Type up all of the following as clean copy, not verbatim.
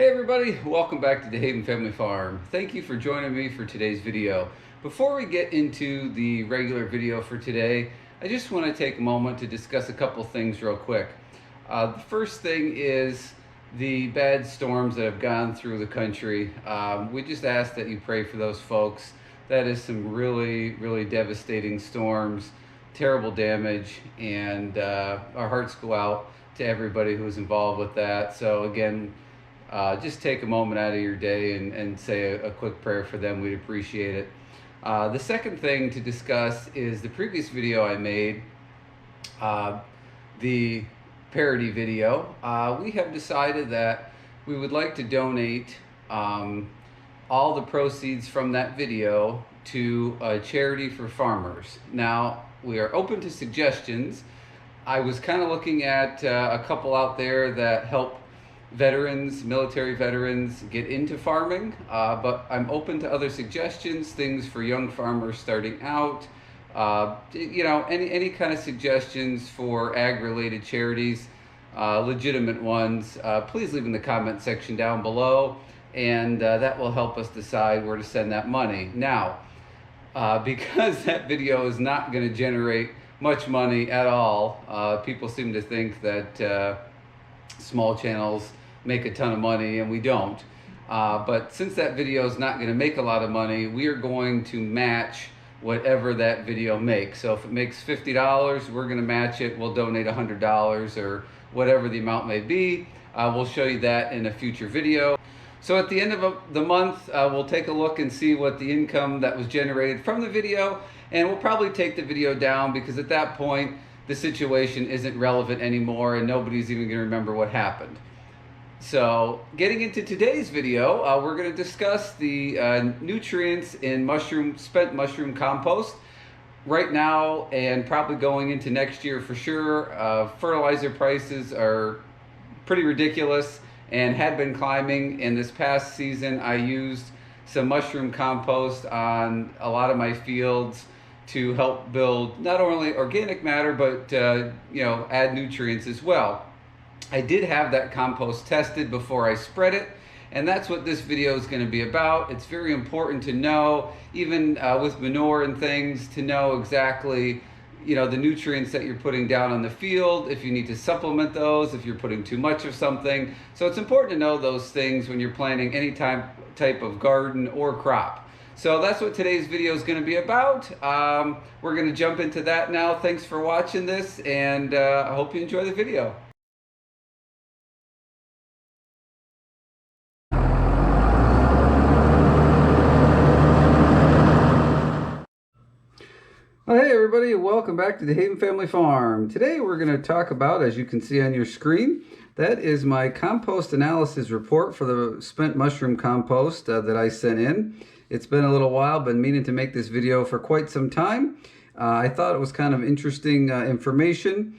Hey everybody, welcome back to the Haven Family Farm. Thank you for joining me for today's video. Before we get into the regular video for today, I just want to take a moment to discuss a couple things real quick. The first thing is the bad storms that have gone through the country. We just ask that you pray for those folks. That is some really devastating storms, terrible damage, and our hearts go out to everybody who was involved with that. So again, just take a moment out of your day and say a quick prayer for them. We'd appreciate it. The second thing to discuss is the previous video I made, the parody video. We have decided that we would like to donate all the proceeds from that video to a charity for farmers. Now, we are open to suggestions. I was kind of looking at a couple out there that help veterans, military veterans, get into farming, but I'm open to other suggestions, things for young farmers starting out, any kind of suggestions for ag-related charities, legitimate ones. Please leave in the comment section down below, and that will help us decide where to send that money. Now, because that video is not going to generate much money at all, people seem to think that small channels make a ton of money, and we don't. But since that video is not going to make a lot of money, we are going to match whatever that video makes. So if it makes $50, we're going to match it. We'll donate $100 or whatever the amount may be. We'll show you that in a future video. So at the end of the month, we'll take a look and see what the income that was generated from the video, and we'll probably take the video down because at that point, the situation isn't relevant anymore and nobody's even going to remember what happened. So getting into today's video, we're going to discuss the nutrients in spent mushroom compost. Right now, and probably going into next year for sure, fertilizer prices are pretty ridiculous and had been climbing. In this past season, I used some mushroom compost on a lot of my fields to help build not only organic matter, but add nutrients as well. I did have that compost tested before I spread it, and that's what this video is going to be about. It's very important to know, even with manure and things, to know exactly the nutrients that you're putting down on the field, if you need to supplement those, if you're putting too much of something. So it's important to know those things when you're planting any type of garden or crop. So that's what today's video is going to be about. We're going to jump into that now. Thanks for watching this, and I hope you enjoy the video. Well, hey everybody, welcome back to the Haven Family Farm. Today we're going to talk about, as you can see on your screen, that is my compost analysis report for the spent mushroom compost that I sent in. It's been a little while, been meaning to make this video for quite some time. I thought it was kind of interesting information,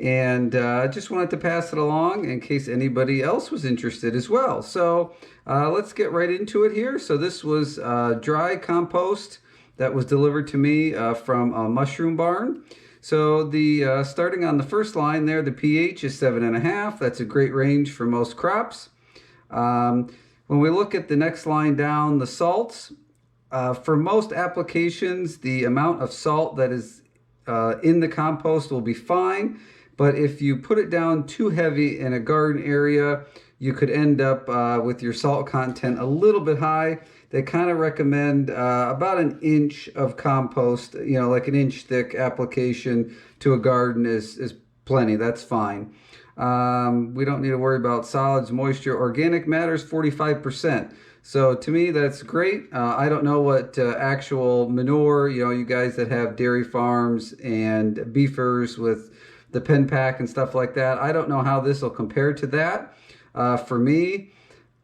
and I just wanted to pass it along in case anybody else was interested as well. So let's get right into it here. So this was dry compost that was delivered to me from a mushroom barn. So the starting on the first line there, the pH is 7.5. That's a great range for most crops. When we look at the next line down, the salts, for most applications, the amount of salt that is in the compost will be fine. But if you put it down too heavy in a garden area, you could end up with your salt content a little bit high. They kind of recommend about an inch of compost, like an inch thick application to a garden is plenty. That's fine. We don't need to worry about solids, moisture. Organic matter is 45%. So to me, that's great. I don't know what actual manure, you guys that have dairy farms and beefers with the pen pack and stuff like that, I don't know how this will compare to that. For me,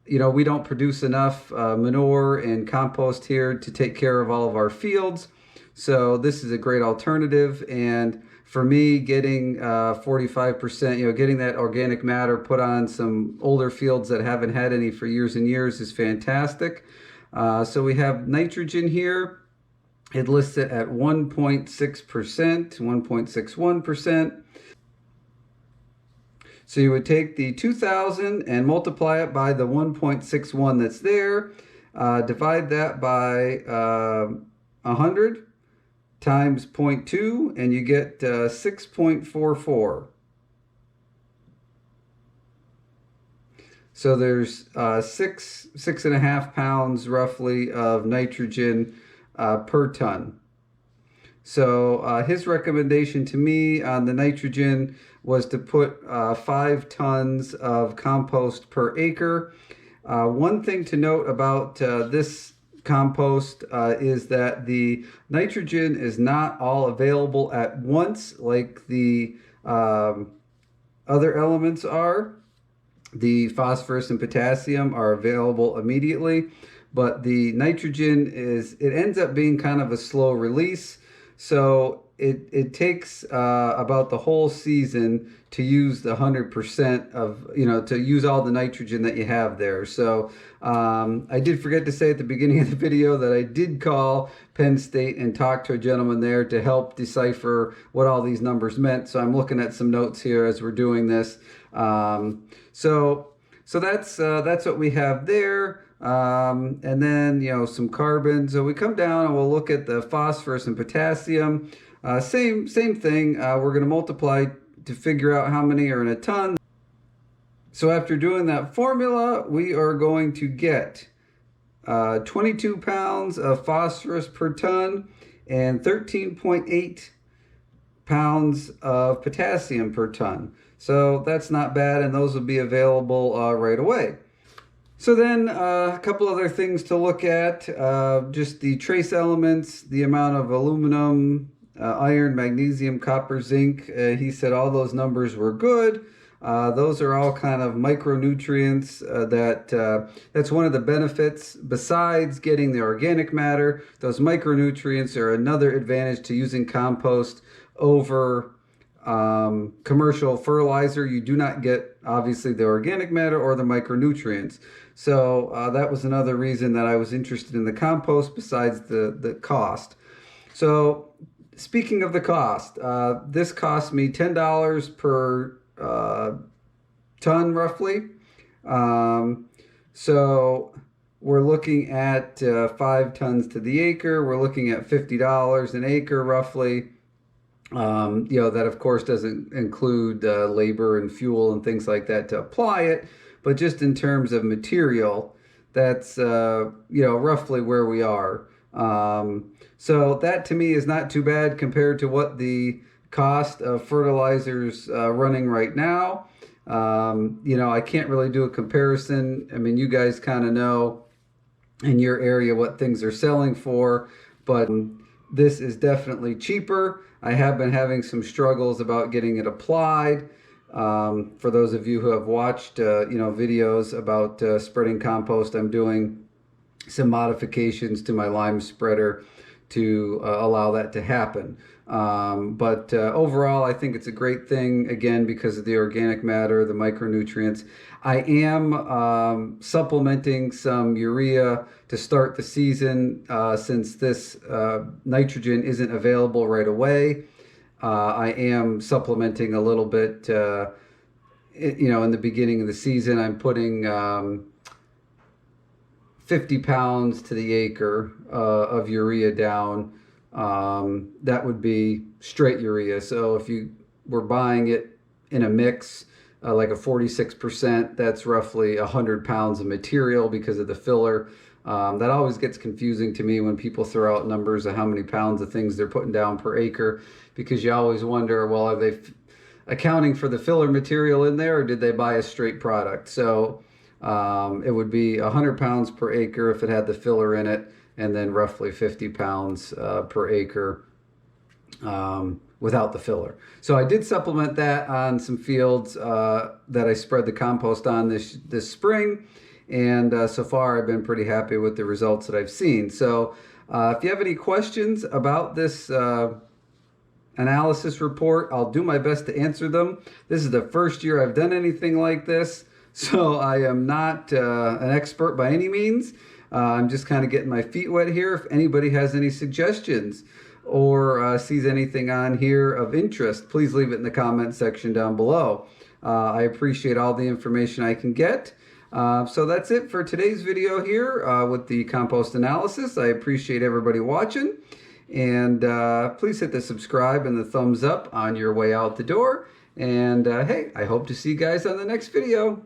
we don't produce enough manure and compost here to take care of all of our fields. So this is a great alternative. And for me, getting 45%, getting that organic matter put on some older fields that haven't had any for years and years is fantastic. So we have nitrogen here. It lists it at 1.6%, 1.61%. So you would take the 2,000 and multiply it by the 1.61 that's there, divide that by 100 times 0.2, and you get 6.44. So there's 6.5 pounds roughly of nitrogen per ton. So his recommendation to me on the nitrogen was to put 5 tons of compost per acre. One thing to note about this compost is that the nitrogen is not all available at once like the other elements are. The phosphorus and potassium are available immediately, but the nitrogen it ends up being kind of a slow release. So it takes about the whole season to use the 100% of, to use all the nitrogen that you have there. So I did forget to say at the beginning of the video that I did call Penn State and talk to a gentleman there to help decipher what all these numbers meant. So I'm looking at some notes here as we're doing this. So that's what we have there. And then, some carbon. So we come down and we'll look at the phosphorus and potassium. Same thing. We're going to multiply to figure out how many are in a ton. So after doing that formula, we are going to get 22 pounds of phosphorus per ton and 13.8 pounds of potassium per ton. So that's not bad, and those will be available right away. So then a couple other things to look at, just the trace elements, the amount of aluminum, iron, magnesium, copper, zinc. He said all those numbers were good. Those are all kind of micronutrients that's one of the benefits besides getting the organic matter. Those micronutrients are another advantage to using compost over commercial fertilizer. You do not get obviously the organic matter or the micronutrients. So that was another reason that I was interested in the compost besides the cost. So speaking of the cost, this cost me $10 per ton roughly. So we're looking at 5 tons to the acre. We're looking at $50 an acre roughly. That of course doesn't include labor and fuel and things like that to apply it, but just in terms of material, that's roughly where we are. So that to me is not too bad compared to what the cost of fertilizers running right now. I can't really do a comparison. I mean, you guys kind of know in your area what things are selling for, but this is definitely cheaper. I have been having some struggles about getting it applied. For those of you who have watched, videos about spreading compost, I'm doing some modifications to my lime spreader to allow that to happen. But overall, I think it's a great thing, again, because of the organic matter, the micronutrients. I am supplementing some urea to start the season since this nitrogen isn't available right away. I am supplementing a little bit, in the beginning of the season. I'm putting 50 pounds to the acre of urea down. That would be straight urea. So if you were buying it in a mix, like a 46%, that's roughly 100 pounds of material because of the filler. That always gets confusing to me when people throw out numbers of how many pounds of things they're putting down per acre, because you always wonder, well, are they accounting for the filler material in there, or did they buy a straight product? So it would be 100 pounds per acre if it had the filler in it, and then roughly 50 pounds per acre without the filler. So I did supplement that on some fields that I spread the compost on this spring, and so far I've been pretty happy with the results that I've seen. So if you have any questions about this analysis report, I'll do my best to answer them. This is the first year I've done anything like this, so I am not an expert by any means. I'm just kind of getting my feet wet here. If anybody has any suggestions or sees anything on here of interest, please leave it in the comment section down below. I appreciate all the information I can get. So that's it for today's video here with the compost analysis. I appreciate everybody watching. And please hit the subscribe and the thumbs up on your way out the door. And hey, I hope to see you guys on the next video.